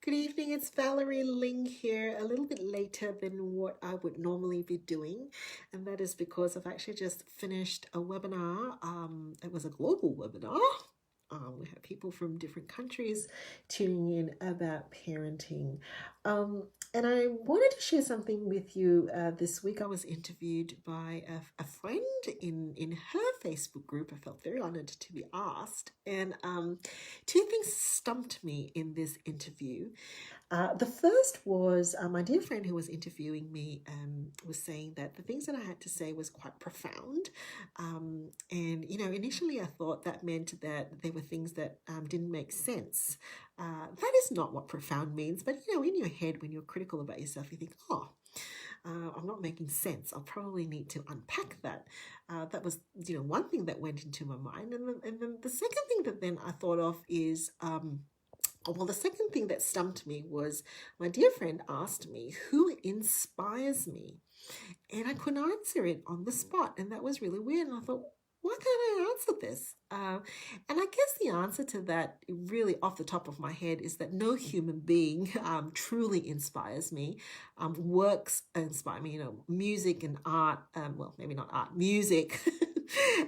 Good evening, it's Valerie Ling here, a little bit later than what I would normally be doing, and that is because I've actually just finished a webinar. It was a global webinar. We had people from different countries tuning in about parenting. And I wanted to share something with you. This week I was interviewed by a friend in her Facebook group. I felt very honored to be asked. And two things stumped me in this interview. The first was my dear friend who was interviewing me was saying that the things that I had to say was quite profound. Initially I thought that meant that there were things that didn't make sense. That is not what profound means, but in your head, when you're critical about yourself, you think, I'm not making sense. I'll probably need to unpack that. That was, one thing that went into my mind. And then the second thing that then I thought of is, the second thing that stumped me was my dear friend asked me, who inspires me? And I couldn't answer it on the spot. And that was really weird. And I thought, why can't I answer this? And I guess the answer to that, really off the top of my head, is that no human being truly inspires me. Works inspire me, music and art, maybe not art, music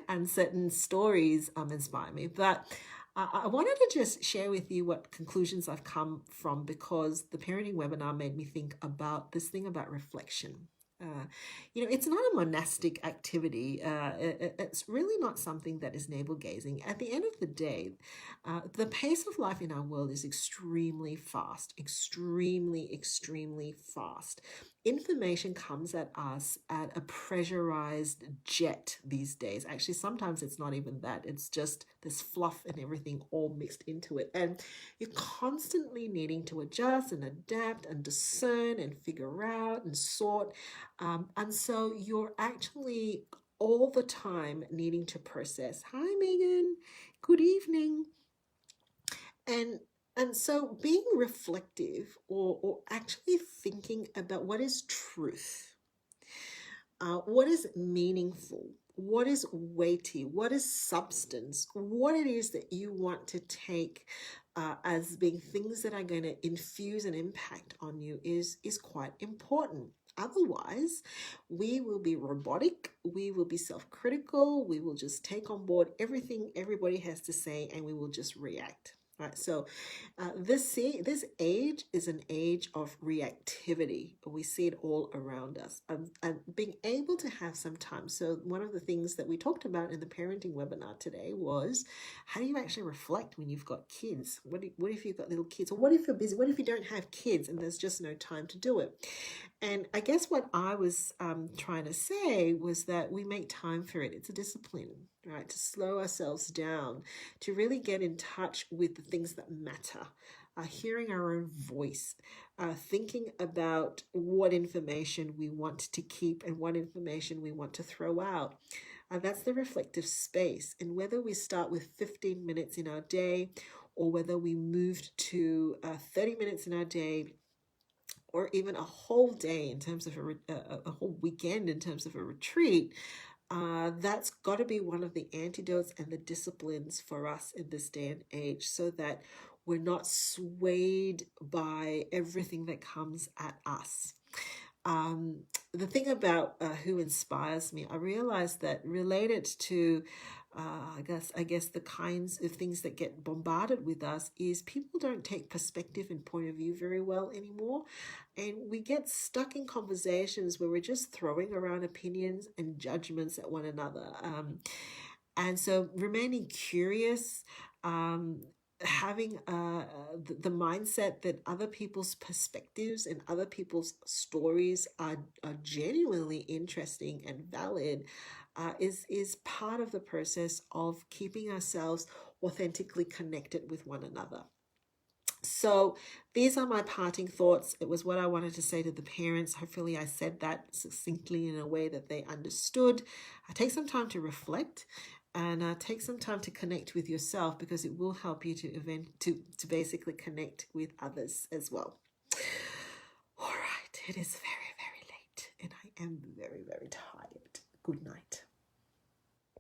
and certain stories inspire me. But I wanted to just share with you what conclusions I've come from, because the parenting webinar made me think about this thing about reflection. It's not a monastic activity. It's really not something that is navel gazing. At the end of the day, the pace of life in our world is extremely fast, extremely, extremely fast. Information comes at us at a pressurized jet these days. Actually, sometimes it's not even that. It's just this fluff and everything all mixed into it. And you're constantly needing to adjust and adapt and discern and figure out and sort. And so you're actually all the time needing to process. Hi, Megan. Good evening. And so being reflective or actually thinking about what is truth, what is meaningful, what is weighty, what is substance, what it is that you want to take as being things that are going to infuse an impact on you is quite important. Otherwise, we will be robotic, we will be self-critical, we will just take on board everything everybody has to say, and we will just react. Right, so this age is an age of reactivity. We see it all around us, and being able to have some time. So one of the things that we talked about in the parenting webinar today was, how do you actually reflect when you've got kids? What if you've got little kids? Or what if you're busy? What if you don't have kids and there's just no time to do it? And I guess what I was trying to say was that we make time for it. It's a discipline, right? To slow ourselves down, to really get in touch with the things that matter, hearing our own voice, thinking about what information we want to keep and what information we want to throw out. That's the reflective space. And whether we start with 15 minutes in our day, or whether we moved to 30 minutes in our day, or even a whole day in terms of a whole weekend in terms of a retreat, that's got to be one of the antidotes and the disciplines for us in this day and age, so that we're not swayed by everything that comes at us. The thing about who inspires me, I realized that related to I guess the kinds of things that get bombarded with us is people don't take perspective and point of view very well anymore. And we get stuck in conversations where we're just throwing around opinions and judgments at one another. And so remaining curious, having the mindset that other people's perspectives and other people's stories are genuinely interesting and valid is part of the process of keeping ourselves authentically connected with one another. So these are my parting thoughts. It was what I wanted to say to the parents. Hopefully I said that succinctly in a way that they understood. Take some time to reflect, and take some time to connect with yourself, because it will help you to basically connect with others as well. All right, it is very, very late, and I am very, very tired. Good night.